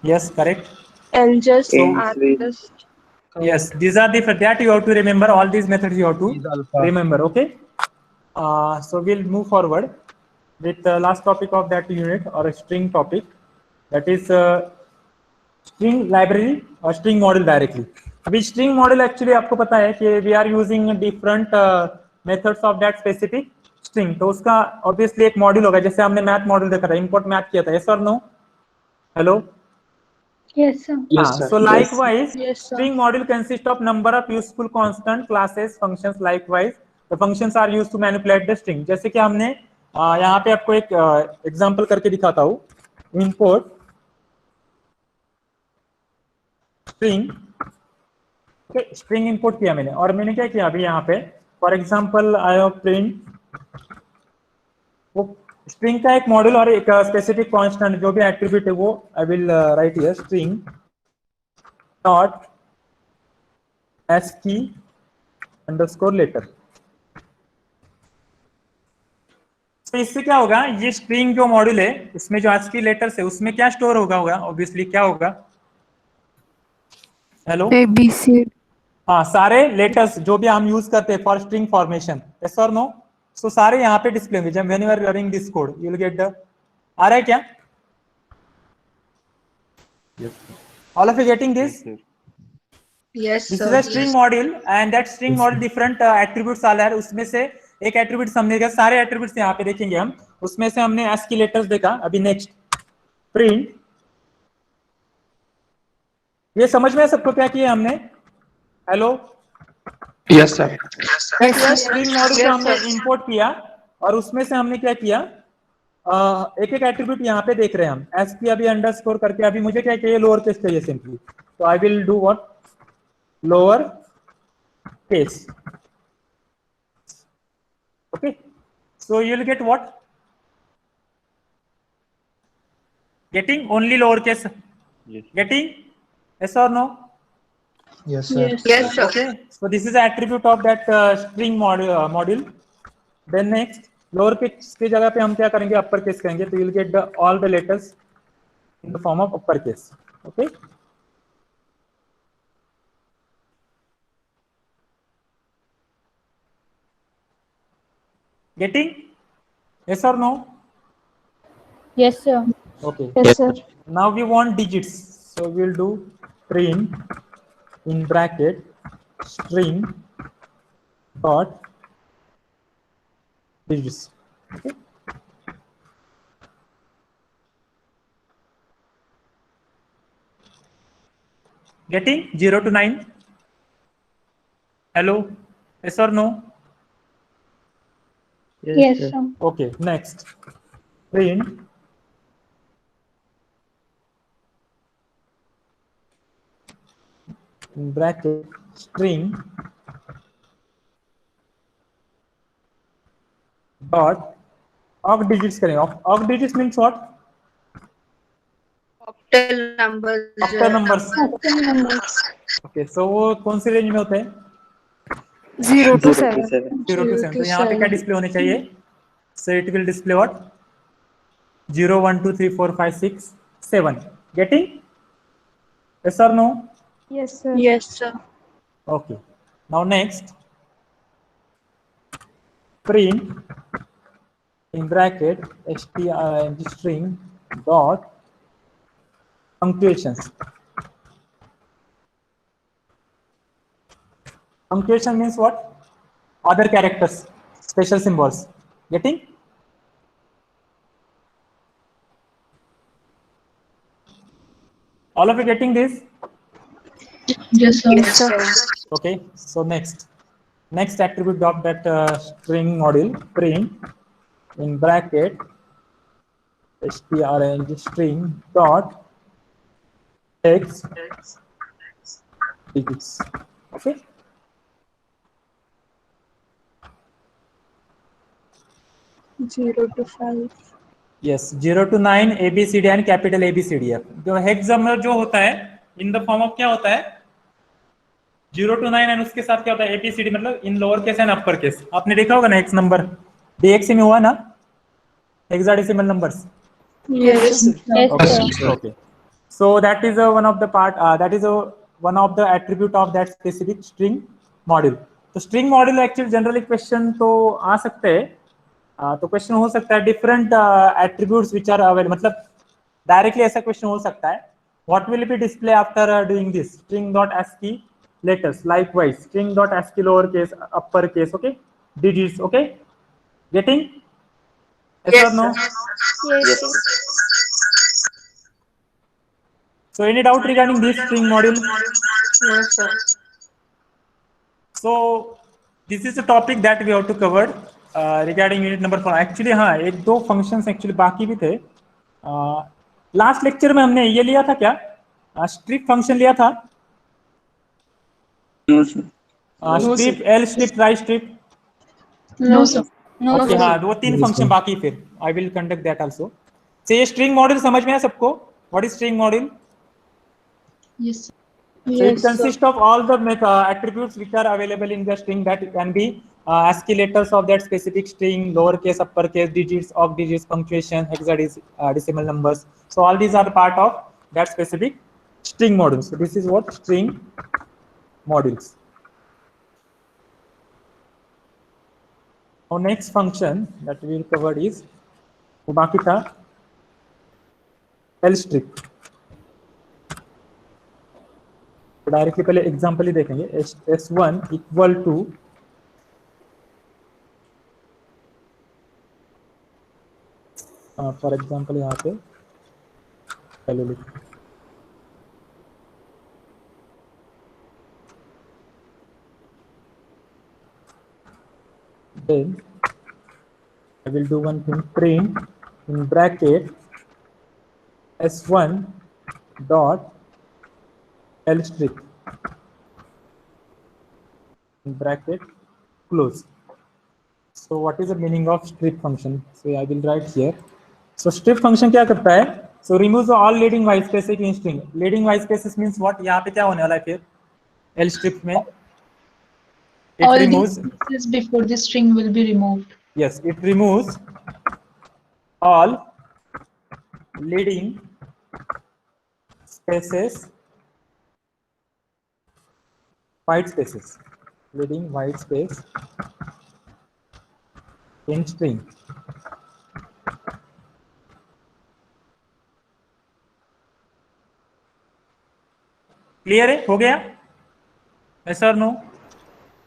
Yes, correct. And just Ends with just Yes, these are the that you have to remember. All these methods you have to Is alpha. remember. Okay. So we'll move forward with the last topic of that unit, or a string topic, that is string library or string model directly. अभी string model actually आपको पता है कि we are using different methods of that specific string. तो उसका obviously एक module होगा, जैसे हमने math model देखा था, import math किया था, yes or no? Hello? Yes, sir. Yes, sir. So likewise, Yes, sir. string module consists of number of useful constant classes functions. Likewise, the functions are used to manipulate the string. जैसे कि हमने यहाँ पे आपको एक example करके दिखाता हूँ. Import string, okay, string import किया मैंने, और मैंने क्या किया अभी यहाँ पे, for example I have print, वो स्ट्रिंग का एक मॉड्यूल और एक स्पेसिफिक कांस्टेंट जो भी एट्रीब्यूट है वो I will write here string dot ASCII underscore letter. तो इससे क्या होगा, ये स्ट्रिंग जो मॉड्यूल है इसमें जो ASCII लेटर्स है उसमें क्या स्टोर होगा ऑब्वियसली क्या होगा. Hello, ABC. हाँ, सारे लेटर्स जो भी हम यूज करते हैं फॉर स्ट्रिंग फॉर्मेशन, यस और नो. सो सारे यहाँ पे डिस्प्ले होंगे. जब when you are running this code you will get the, आ रहा है क्या? All of you getting this? yes, this sir. Is a string module and that string module different attributes आला है. उसमें से एक एट्रीब्यूट हमने देखा, सारे एट्रीब्यूट्स यहाँ पे देखेंगे हम, उसमें से हमने ASCII लेटर्स देखा. अभी नेक्स्ट प्रिंट, ये समझ में सबको क्या किया हमने? Hello, Yes, sir. String module को हमने इंपोर्ट किया और उसमें से हमने क्या किया, एक एक एट्रीब्यूट यहाँ पे देख रहे हैं हम. ASCII अभी अंडरस्कोर करके, अभी मुझे क्या चाहिए, लोअर केस चाहिए सिंपली. तो I will do what, lower case. Okay, so you will get what? Getting only lowercase. yes. Getting? Yes or no? Yes, sir. Yes, sir. Okay, so this is the attribute of that string module. Then next, lowercase की जगह पे हम क्या करेंगे, upper case करेंगे. तो you will get the all the letters in the form of upper case. Okay. Getting? Yes or no? Yes, sir. Okay. Yes, sir. Now we want digits, so we will do print in bracket string dot digits. Okay. Getting 0 to 9? Hello, yes or no? Yes, sir. Okay, next print in bracket string dot occ digits करेंगे. Occ digits means what? Octal numbers. Octal numbers. Okay, so वो कौन सी range में होते हैं? 0 to 0 to 7. 7. 0 to 7. तो यहाँ पे क्या डिस्प्ले होने चाहिए? So it will display what? 0 1 2 3 4 5 6 7. Getting? Yes or no? Yes, sir. Yes, sir. Okay. Now next, print in bracket string dot punctuations. Punctuation means what? Other characters, special symbols. Getting? All of you getting this? Yes, sir. Yes, sir. Okay, so next attribute of that string module, print in bracket string dot text digits. Okay. Zero to 5. Yes, 0 to 9 ABCD and capital ABCDF. जो हेक्सामेर जो होता है in the form of क्या होता है, 0 to 9 and उसके साथ क्या होता है ABCD, मतलब इन lower case and upper case. आपने देखा होगा ना एक्स नंबर DXC में हुआ ना hexadecimal numbers. Yes, sir. Yes, Okay. sir. Okay. So that is one of the part. That is one of the attribute of that specific string module. तो string module actually generally question तो आ सकते हैं. तो question हो सकता है different attributes which are available, मतलब directly ऐसा क्वेश्चन हो सकता है. What will be display after doing this string dot ASCII letters, likewise string dot ASCII lowercase uppercase, okay, digits, okay, getting? Yes or no? Yes. So any doubt regarding this string module? No, sir. So this is the topic that we have to cover regarding unit number 4. Actually हाँ, एक दो functions actually बाकी भी थे. Last lecture में हमने ये लिया था क्या, स्ट्रिप फंक्शन लिया था? No, sir. Strip, L strip, try strip. No, sir. No, okay sir. हाँ, दो तीन फंक्शन बाकी, फिर I will conduct that also. तो ये स्ट्रिंग मॉड्यूल समझ में है सबको? What is string module? Yes. So it consists of all the attributes which are available in the string that can be ASCII letters of that specific string, lowercase, uppercase, digits, octal digits, punctuation, hexadecimal numbers. So all these are part of that specific string module. So this is what string modules. Our next function that we will cover is बाकी था L strip. तो directly पहले example ही देखेंगे. S1 equal to for example यहाँ पे पहले लिखो then I will do one thing, print in bracket S1 dot L strip in bracket close. So what is the meaning of strip function? So I will write here. So strip function क्या करता है? So removes all leading white spaces in string. Leading white spaces means what? यहाँ पे क्या होने वाला है फिर L strip में? It All removes, these spaces before the string will be removed. yes, it removes all leading spaces, white spaces, leading white space in string. Clear है? हो गया? Yes or no?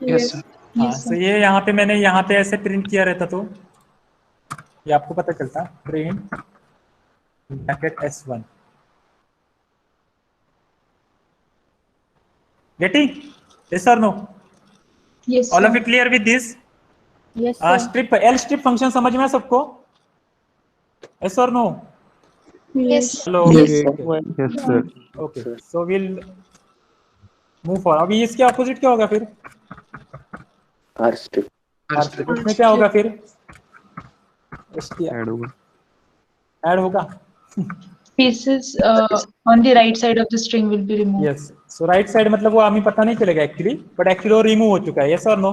Yes, sir. हाँ, Yes, तो sir. ये यहाँ पे मैंने यहाँ पे ऐसे प्रिंट किया रहता तो ये आपको पता चलता, print bracket S1. Getting? Yes or no? Yes, All sir. of you clear with this? Yes, sir. Strip, L strip function समझ में है सबको? Yes or no? Yes. Hello. Yes, sir. Yes, sir. Okay. So we'll move forward. अभी इसके opposite क्या होगा फिर? R strip. R strip. इसमें क्या होगा फिर? Add होगा. ऐड होगा. Spaces on the right side of the string will be removed. Yes. So right side मतलब वो हमें पता नहीं चलेगा एक्चुअली, बट एक्चुअली वो रिमूव हो चुका है. Yes or no?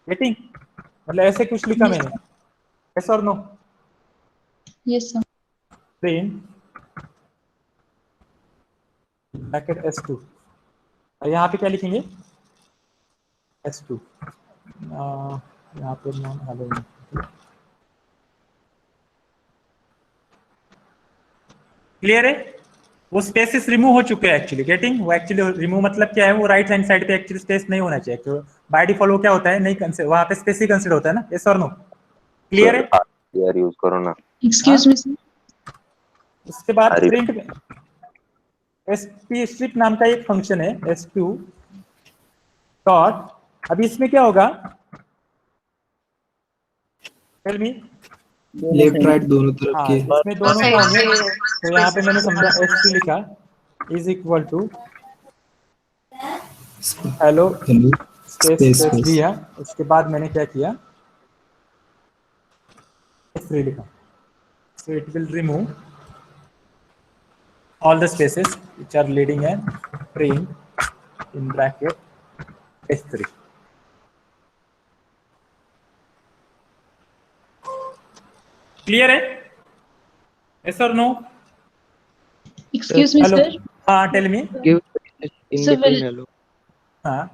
Getting? मतलब ऐसे कुछ लिखा मैंने. Yes or no? Yes, sir. Print bracket S2. और यहाँ पे क्या लिखेंगे? S2. यहाँ पे नॉन हेलो. क्लियर है? वो स्पेसेस रिमूव हो चुके हैं एक्चुअली. गेटिंग? वो एक्चुअली रिमूव मतलब क्या है? वो राइट हैंड साइड पे एक्चुअली स्पेस नहीं होना चाहिए. तो बाय डिफॉल्ट वो क्या होता है? नहीं कंसीडर, वहां पे स्पेस ही कंसीडर होता है ना. यस और नो? क्लियर है? यार यूज करो ना. Excuse me, sir. उसके बाद अरे. प्रिंट में SP strip नाम का एक फंक्शन है S2 डॉट. अभी इसमें क्या होगा? Tell me. लेफ्ट राइट दोनों तरफ हाँ, के. इसमें दोनों का होंगे. तो यहाँ पे मैंने समझा S2 लिखा is equal to hello space space दिया. उसके बाद मैंने क्या किया? S3 लिखा. So it will remove all the spaces which are leading and print in bracket S3. Clear है? Yes or no? Excuse me, Hello. sir. Tell me. Give in So between will hello.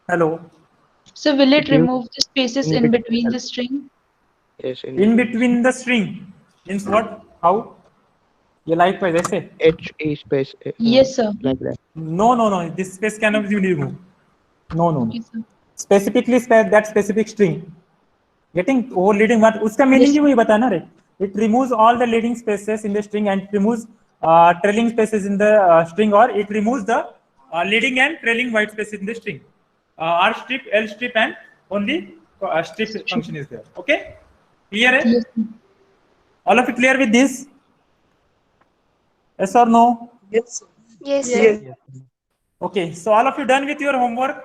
Hello. so will it Give remove the spaces in in between between hello. the string? Yes, In between the string means what? How? ये likewise ऐसे? H E space Yes, sir. like that. No. This space cannot be removed. No. Okay, sir. Specifically that specific string. Getting over leading what? उसका meaning Yes. ही वही बताना रे. It removes all the leading spaces in the string and removes trailing spaces in the string, or it removes the leading and trailing white spaces in the string. R strip, L strip, and only strip function is there. Okay, clear? है? Yes, sir. All of you clear with this? Yes or no? Yes. Yes. Yes. Okay, so all of you done with your homework?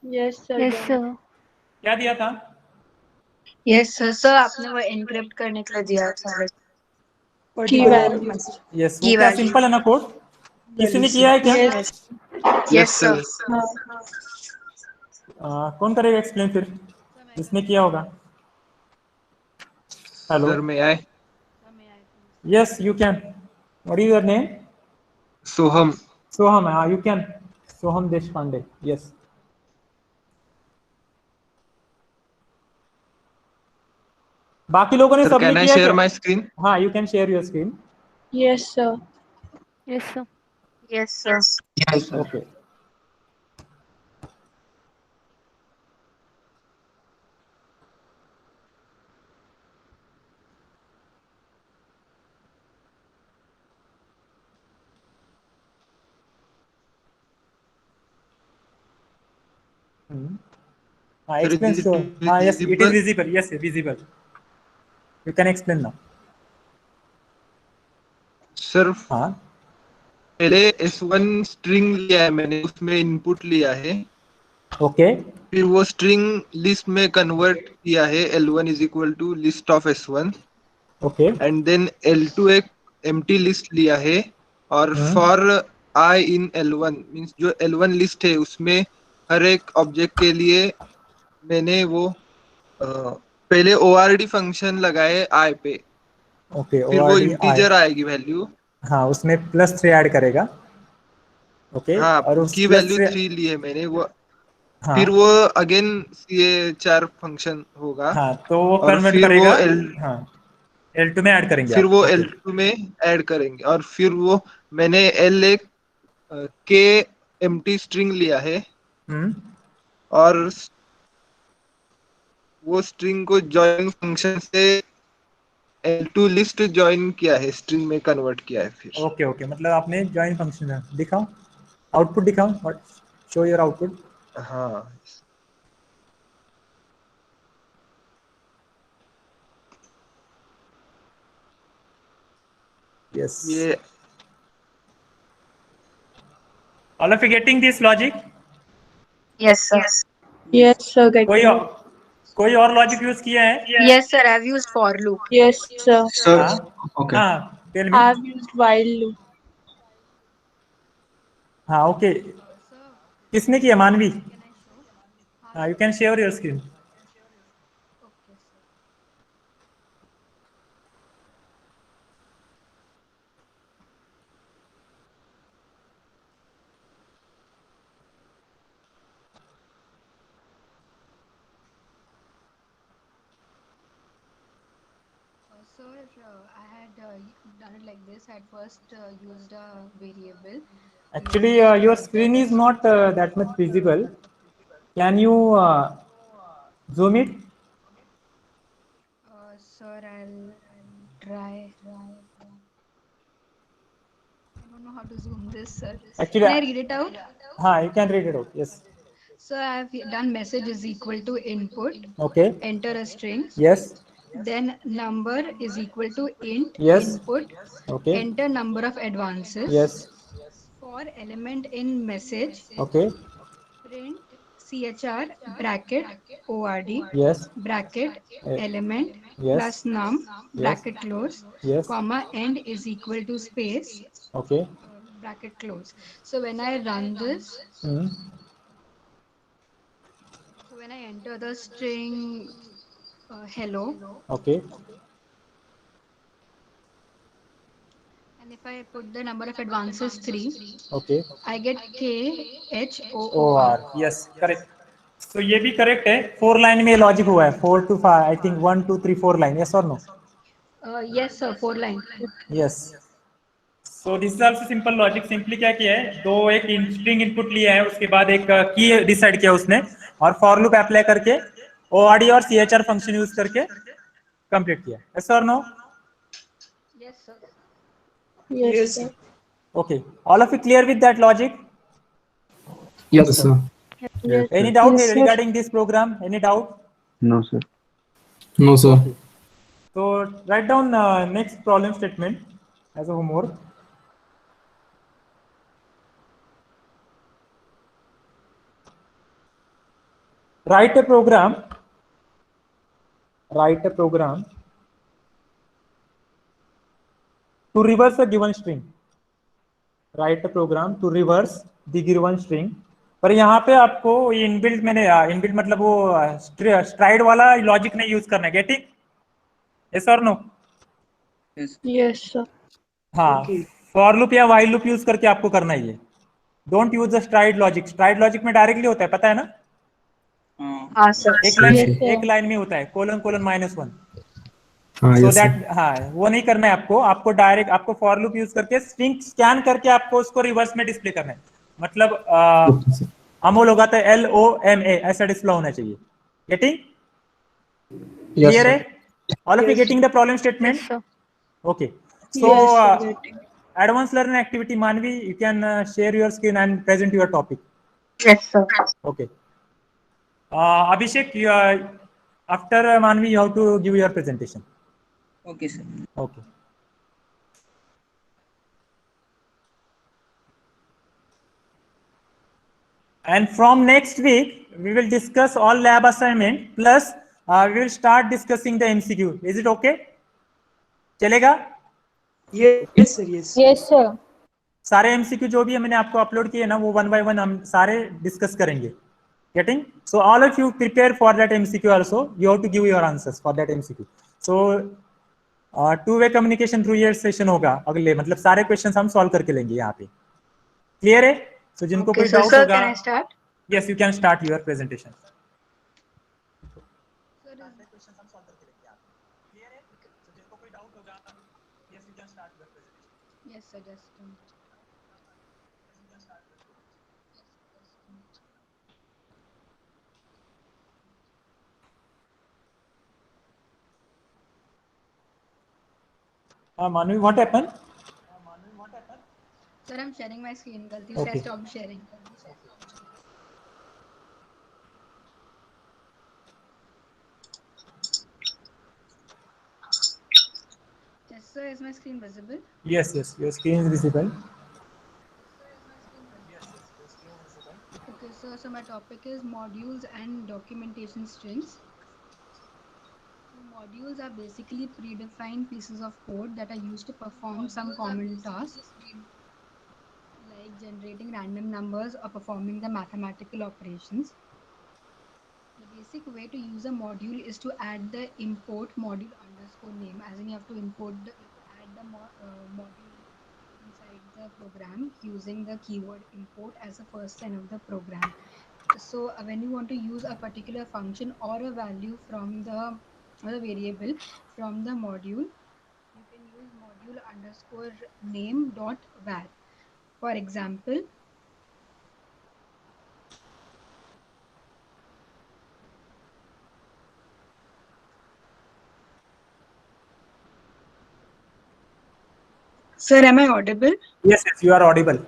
Yes, sir. Yes, sir. क्या दिया था? Yes, sir. Sir आपने वो encrypt करने के लिए दिया था. Key वो value. message. Yes, वो Key क्या value. सिंपल है ना कोड? किसी ने किया है क्या? Yes. Yes, sir. कौन करेगा एक्सप्लेन फिर? किसने किया होगा? Hello. Sir, may I? Yes, you can. What is your name? Soham. Soham. You can. Soham Deshpande. Yes. बाकी लोगों ने Sir, सबने can I किया share क्या? my screen? हाँ, you can share your screen. Yes, sir. Yes, sir. Yes, sir. Yes, sir. Okay. Sir, Explain. is it So, yes, it is visible? visible. Yes, visible. You can explain now. Sir हाँ. पहले S1 string लिया है मैंने, उसमें input लिया है, Okay. फिर वो स्ट्रिंग लिस्ट में कन्वर्ट किया है, L1 is equal to list of S1, Okay. And then L2 एक एम्प्टी लिस्ट लिया है, और for I in L1 means जो L1 लिस्ट है उसमें हर एक ऑब्जेक्ट के लिए मैंने वो पहले ORD फंक्शन लगाए I पे, Okay. फिर वो ORD I. इंटीजर आएगी वैल्यू, हाँ, उसमें +3 ऐड करेगा. ओके. हाँ और उस की वैल्यू +3. 3 ली है मैंने वो, हाँ. फिर वो अगेन ये 4 फंक्शन होगा, हाँ, तो वो और कन्वर्ट फिर करेगा. वो हाँ, L2 में ऐड करेंगे फिर आप. वो ओके. L2 में ऐड करेंगे, और फिर वो मैंने L एक के एम्प्टी स्ट्रिंग लिया है, और वो स्ट्रिंग को जॉइन फंक्शन से L2 लिस्ट जॉइन किया है, स्ट्रिंग में कन्वर्ट किया है फिर. ओके. मतलब आपने ज्वाइन फंक्शन है. दिखाओ आउटपुट, दिखाओ. Show your output. हाँ Yes. ये All of you getting this logic? Yes, sir. Yes, sir. कोई और लॉजिक यूज किया है? Yes, sir. I've used for loop. Yes, sir. Sir. हाँ. Okay. हाँ, tell me. I've used while loop. हाँ, okay. किसने किया? मानवी. हाँ, you can share your screen. Sir, I had done it like this. I had first used a variable. Actually, your screen is not that much visible. Can you zoom it? Sir, I'll try. I don't know how to zoom this, sir. Actually, Can I read it out? हाँ, you can read it out. Yes. So I have done message is equal to input, Okay. enter a string, Yes. then number is equal to int Yes. input, Okay. enter number of advances. Yes. For element in message, Okay. print chr bracket ord Yes. bracket element Yes. plus num bracket close Yes. comma end is equal to space Okay. bracket close. So when I run this, Hmm. so when I enter the string hello, Okay. And if I put the number of advances 3, Okay. I get KHOOR. OR. Yes, correct. So ये भी correct है. 4 line में logic हुआ है. 4 to 5. I think 1, 2, 3, 4 line. Yes or no? Yes, sir, 4 line. Yes. So this is also simple logic. Simply क्या किया है? दो एक string input लिया है, उसके बाद एक key decide किया उसने, और for loop apply करके ORD और CHR function use करके complete किया. Yes or no? Yes, sir. Yes, sir. Okay. All of you clear with that logic? Yes, sir. Yes, Any doubt yes, sir. regarding this program? Any doubt? No, sir. No, sir. Okay. So write down next problem statement as a homework. Write a program. Write a program to reverse a given string. Write a program to reverse the given string. पर यहाँ पे आपको ये inbuilt मैंने inbuilt मतलब वो STRIDE वाला logic नहीं यूज करना है. गेटिंग? यस और नो? Yes, sir. हाँ, फॉर लूप या व्हाइल लूप यूज करके आपको करना है ये. Don't use the STRIDE logic. STRIDE logic में डायरेक्टली होता है, पता है ना? हाँ सर. एक लाइन में होता है, कोलन कोलन -1. हाँ, सो yes, sir. दैट, हाँ, वो नहीं करना है आपको. आपको डायरेक्ट आपको फॉर लूप यूज करके स्ट्रिंग स्कैन करके आपको उसको रिवर्स में डिस्प्ले करना है. मतलब Okay, sir. अमोल होगा तो LOMA ऐसा डिस्प्ले होना चाहिए. गेटिंग? Yes, clear sir. है? All of you getting the problem statement? Yes, sir. Okay. So Yes, sir. Getting. advanced learning activity, Manvi, you can share your screen and present your topic. Yes, sir. Okay. Abhishek, after Manvi, you have to give your presentation. Okay, sir. Okay. And from next week, we will discuss all lab assignment, plus we will start discussing the MCQ. Is it okay? चलेगा? Yes, sir. Yes. Yes, sir. सारे MCQ जो भी है मैंने आपको upload किए ना, वो 1 by 1 हम सारे डिस्कस करेंगे. Getting? So all of you prepare for that MCQ also. You have to give your answers for that MCQ. So two-way communication through your session होगा अगले, मतलब सारे क्वेश्चंस हम सॉल्व करके लेंगे यहाँ पे. क्लियर है? So जिनको Okay, कोई so डाउट sir, होगा, can I start? yes, you can start your presentation. Yes, sir, just Manu, what happened? sir, I'm sharing my screen. गलती से Okay. I stopped sharing. Yes, sir, is my screen visible? Yes, yes, your screen is visible. Okay, so my topic is modules and documentation strings. So modules are basically predefined pieces of code that are used to perform some common tasks, like generating random numbers or performing the mathematical operations. The basic way to use a module is to add the import module underscore name, as in you have to add the module inside the program using the keyword import as the first line of the program. So when you want to use a particular function or a value from the or a variable from the module, you can use module underscore name dot var. For example, Sir, am I audible? Yes, yes, you are audible.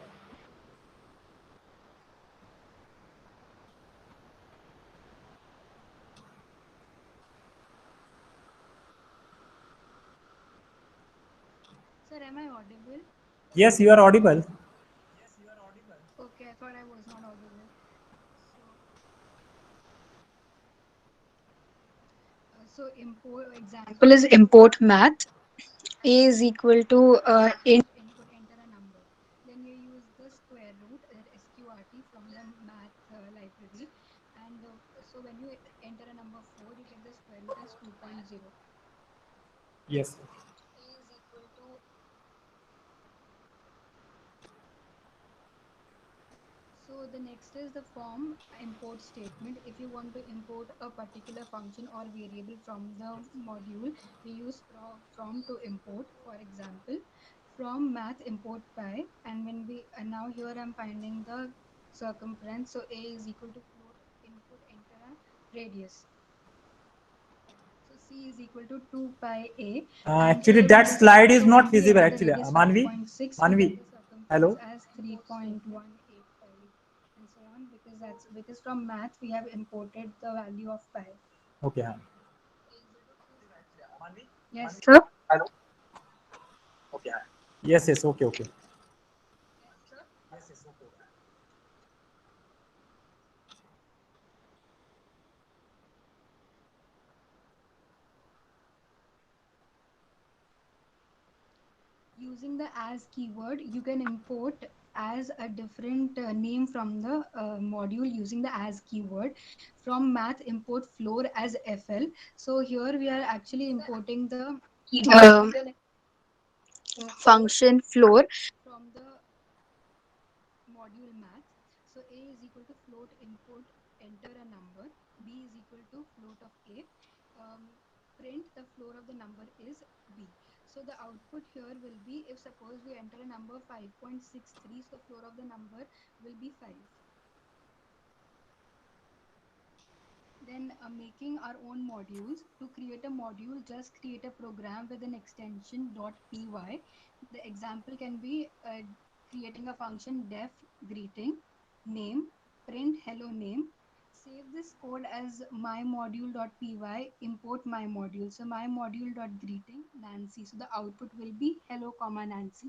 sir, am I audible? Yes, you are audible. Okay, I thought I was not audible. So import example is import math. A is equal to enter a number. Then you use the square root sqrt from the math library, and so when you enter a number 4, you get the square root as 2.0. Yes. A is equal to So the next is the form import statement. If you want to import a particular function or variable from the module, we use from to import. For example, from math import pi, and when we now here I'm finding the circumference. So a is equal to float input enter a radius. So c is equal to 2 pi a. And Actually, a that will be slide is so not when we visible. enter the Actually, radius Manvi, 5.6, we Manvi, get the circumference hello. as 3.185 and so on, because from math we have imported the value of pi. Okay. Yes, sir. Hello. Okay. Yes. Yes. Okay. Okay. Using the as keyword, you can import as a different name from the module using the as keyword. From math import floor as fl. So here we are actually importing the Um, function floor. from the module math. So a is equal to float input enter a number, b is equal to float of a, print the floor of the number is b. So the output here will be, if suppose we enter a number 5.63, so the floor of the number will be 5. Then making our own modules. To create a module, just create a program with an extension .py. The example can be creating a function def greeting name, print hello name. Save this code as mymodule.py, import my module. So mymodule.greeting Nancy. So the output will be hello comma Nancy.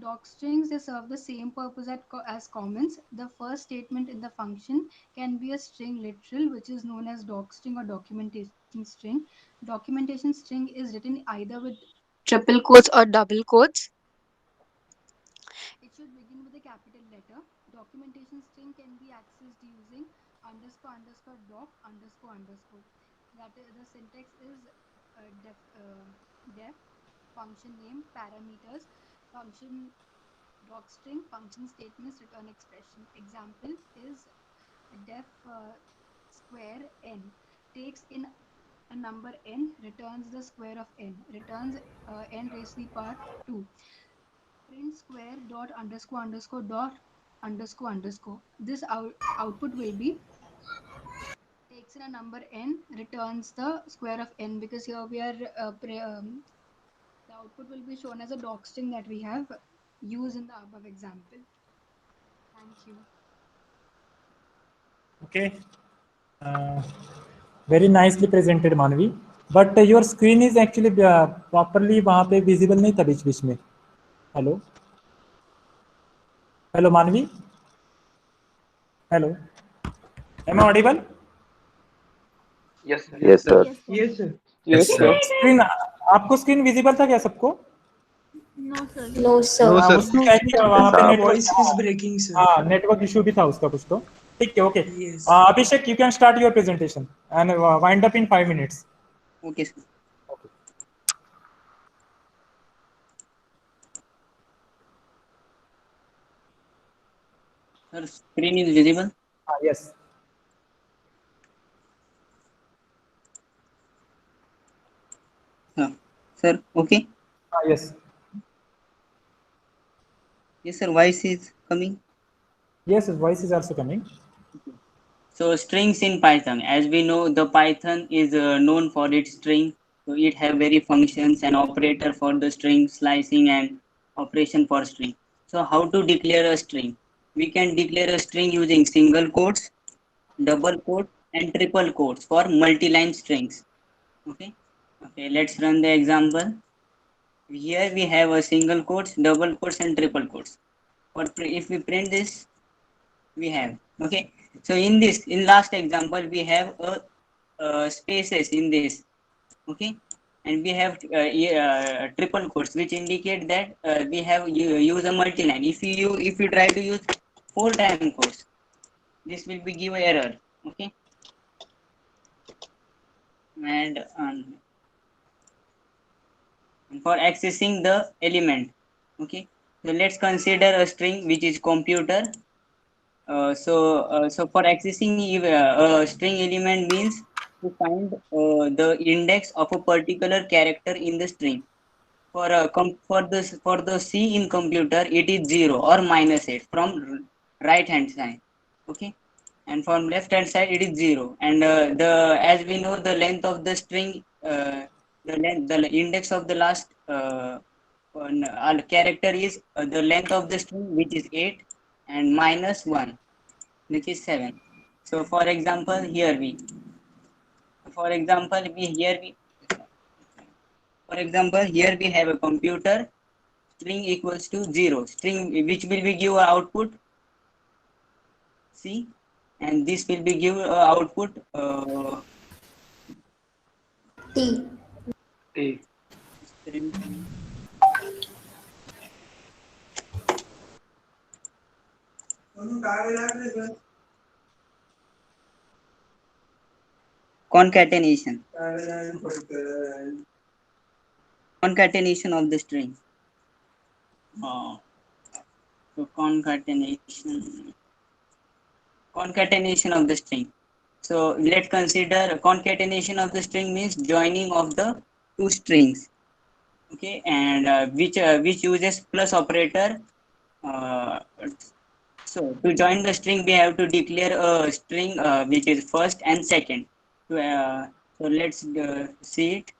Doc strings, they serve the same purpose as comments. The first statement in the function can be a string literal, which is known as doc string or documentation string. Documentation string is written either with Triple quotes or double quotes. it should begin with a capital letter. Documentation string can be accessed using __doc__. That the syntax is def function name parameters function doc string function statements return expression. Example is def square n takes in a number n, returns the square of n, returns n raised to the power 2. Print square dot underscore underscore dot underscore underscore. This output will be takes in a number n, returns the square of n, because here we are the output will be shown as a doc string that we have used in the above example. Thank you. Okay. Very nicely presented, Manvi. But your screen is actually properly वहाँ पे visible नहीं था बीच में. Hello. Hello, Manvi. Hello. Am I audible? Yes, sir. Yes, sir. Yes, sir. Screen आपको screen visible था क्या सबको? No, sir. No, sir. हाँ, उसमें क्या है कि वहाँ पे Yes, network Voice is breaking, sir. हाँ network issue भी था उसका कुछ तो. ठीक है, okay. Yes. Abhishek, you can start your presentation and wind up in 5 minutes. Okay, sir. Okay. Sir, screen is visible. Yes. Sir, okay. Yes. Yes, sir. Voice is coming. Yes, voice is also coming. So strings in Python, as we know, the Python is known for its string. So it have very functions and operator for the string, slicing and operation for string. So how to declare a string? We can declare a string using single quotes, double quotes, and triple quotes for multi-line strings. Okay. Okay. Let's run the example. Here we have a single quotes, double quotes, and triple quotes. But if we print this, we have, okay. So in last example we have a spaces in this, okay, and we have triple quotes, which indicate that we have use a multi-line. If you try to use 4-time quotes, this will be give error, okay. And for accessing the element, okay, So let's consider a string which is computer. So for accessing a string element means to find the index of a particular character in the string. For the C in computer, it is 0 or -8 from right hand side. Okay, and from left hand side it is 0. And the as we know, the length of the string, the index of the last character is the length of the string, which is 8, and -1, which is 7. So for example, here we have a computer, string equals to 0, string which will be give output C, and this will be give output T. T. concatenation of the string. So concatenation of the string. So let's consider concatenation of the string means joining of the two strings. Okay, and which uses plus operator. So to join the string, we have to declare a string which is first and second. So let's see it.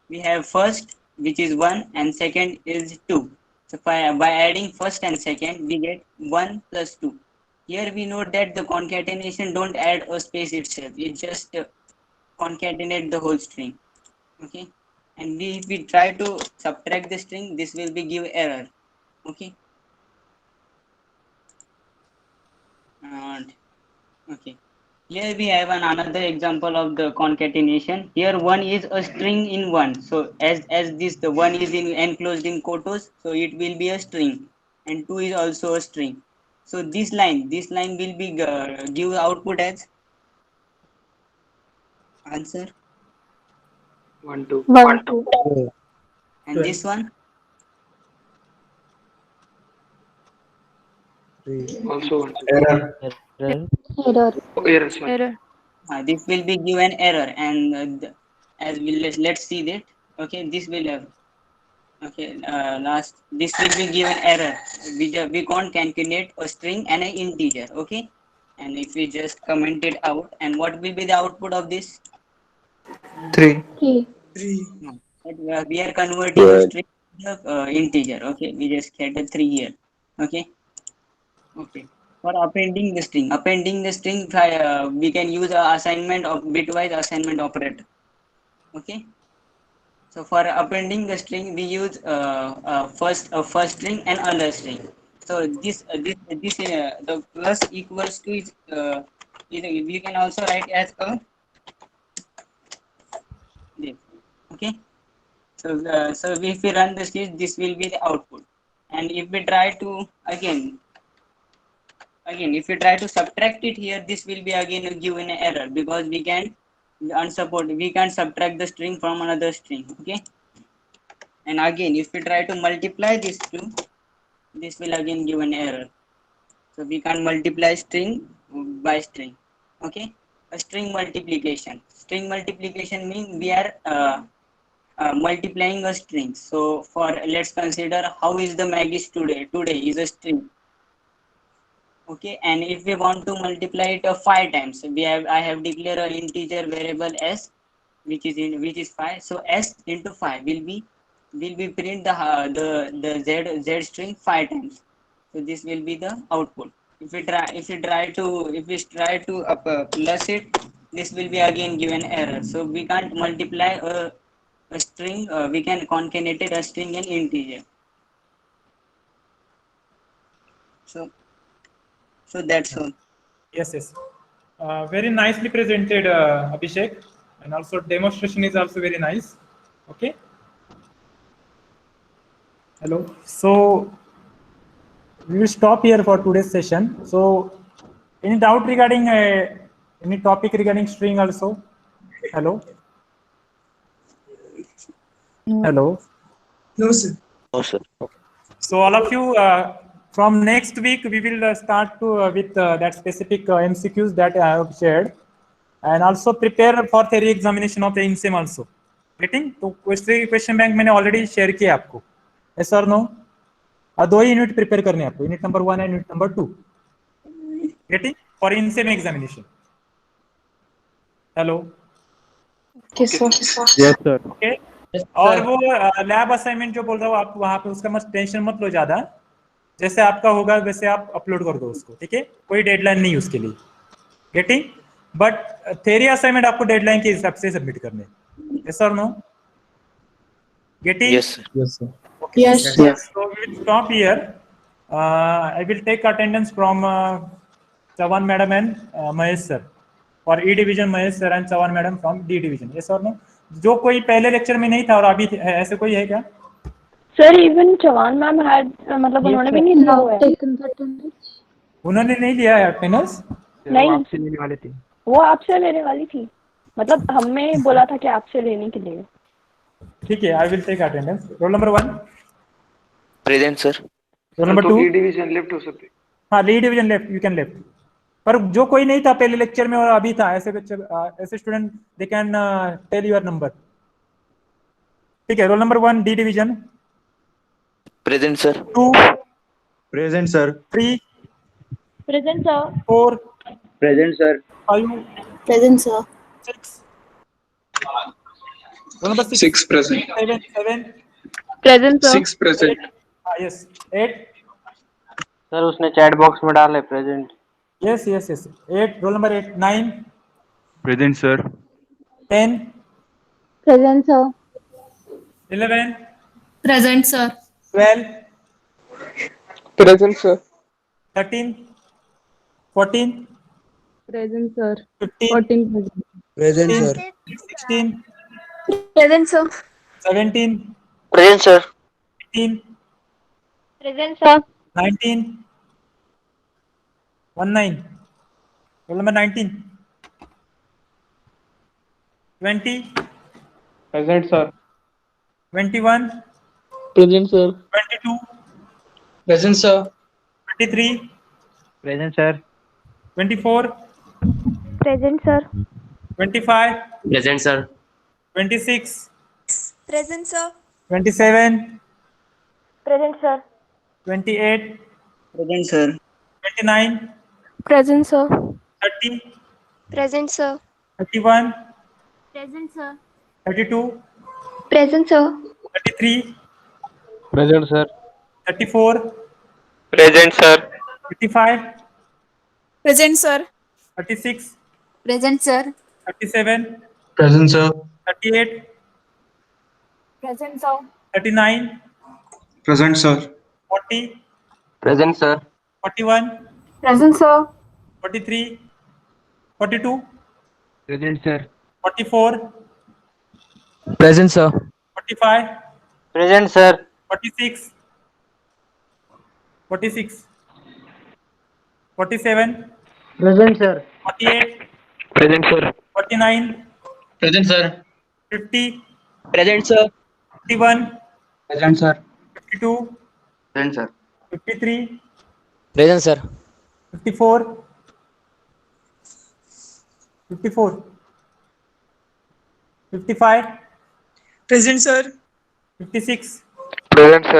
We have first, which is 1, and second is 2. So by adding first and second, we get 1 plus 2. Here we note that the concatenation don't add a space itself. It just concatenate the whole string. Okay, and if we try to subtract the string, this will be give error. Okay. And okay, here we have another example of the concatenation. Here 1 is a string in 1. So as this the 1 is enclosed in quotes, so it will be a string, and 2 is also a string. So this line will be give output as answer 1, 2. 1, 2. and this one Also 1, 2. Error. Error. Error. Oh, error, sorry. Error. this will be given error, and as we let's see that. Okay, this will have last this will be given error. We can't concatenate a string and an integer. Okay, and if we just comment it out, and what will be the output of this? 3. 3. No, we are converting a string to integer. Okay, we just get a 3 here. Okay. For appending the string, we can use a assignment of bitwise assignment operator. Okay. So for appending the string, we use first string and other string. So the plus equals to is we can also write as a this. Okay. So if we run the switch, this will be the output. And if we try to again if we try to subtract it here, this will be again given an error, because we can't subtract the string from another string. Okay, and again if we try to multiply this two, this will again give an error. So we can't multiply string by string. Okay, a string multiplication means we are multiplying a string. So let's consider how is the Maggie today is a string. Okay, and if we want to multiply it 5 times, I have declared an integer variable s, which is 5. So s into 5 will be print the z string 5 times. So this will be the output. If we try to plus it, this will be again given error. So we can't multiply a string. We can concatenate a string and integer. So that's all. Yes. Very nicely presented, Abhishek, and also demonstration is also very nice. Okay. Hello. So we will stop here for today's session. So any doubt regarding any topic regarding string also? Hello. Hello. No, sir. No, sir. So all of you, from next week, we will start with that specific MCQs that I have shared, and also prepare for theory examination of the INSEM also. Getting? तो question bank मैंने already share किया आपको. Yes or no? दो ही unit prepare करने हैं आपको, unit number 1 and unit number 2. Getting? For INSEM examination. Hello. Okay, sir. Yes, sir. Okay. और वो लैब असाइनमेंट जो बोल रहा हूँ आप वहां पे उसका मत टेंशन मत लो ज्यादा. जैसे आपका होगा वैसे आप अपलोड कर दो उसको. ठीक है, कोई डेडलाइन नहीं उसके लिए. गेटिंग? बट थ्योरी असाइनमेंट आपको डेडलाइन के हिसाब से सबमिट करने. यस और no? Getting? Yes, sir. Yes, sir. Yes. So we will stop here. I will take attendance from Chavan madam and Mahesh sir. For E division Mahesh sir and Chavan madam from D division. Yes or no? जो कोई पहले lecture में नहीं था और अभी है, ऐसे कोई है क्या? Sir even Chauhan ma'am had मतलब उन्होंने भी नहीं लिया हुआ है। उन्होंने नहीं लिया है अटेंडेंस? नहीं, आपसे लेने वाले थे। वो आपसे लेने वाली थी, मतलब हमें बोला था कि आपसे लेने के लिए। ठीक है, I will take attendance. Roll number 1. Present, sir. Roll number 2. E division left हो सकते. हाँ, ली division left, you can left. पर जो कोई नहीं था पहले लेक्चर में और अभी था, ऐसे बच्चे ऐसे student they can tell your number. ठीक है, roll number 1 D division. Present, sir. 2. Present, sir. 3. Present sir. 4. Present sir. 5. Present, sir. 6. Roll number 6. 6 present. 7. Present sir. 6 present. Yes. 8. Sir उसने चैट बॉक्स में डाला है present. Yes yes yes. 8. Roll number 8. 9. Present, sir. 10. Present sir. 11. Present sir. 12. Present, sir. 13. 14. Present sir. 15. 14 Present, sir. 16. Present, sir. 17. Present, sir. 18. Present sir. 19. 19. Roll number 19. 20. Present sir. 21. Present, sir. 22. Present, sir. 23. Present, sir. 24. Present sir. 25. Present sir. 26. Present, sir. 27. Present sir. 28. Present, sir. 29. Present sir. 30. Present, sir. 31. Present sir. 32. Present, sir. 33. Present sir. 34. Present, sir. 35. Present, sir. 36. Present, sir. 37. Present, sir. 38. Present sir. 39. Present, sir. 40. Present sir. 41. Present sir. 43. 42. Present, sir. 44. Present, sir. 45. Present sir. 46. 46. 47. Present sir. 48. Present, sir. 49. Present, sir. 50. Present sir. 51. Present, sir. 52. Present sir. 53. Present, sir. 54. 54. 55. Present, sir. 56. Present, sir.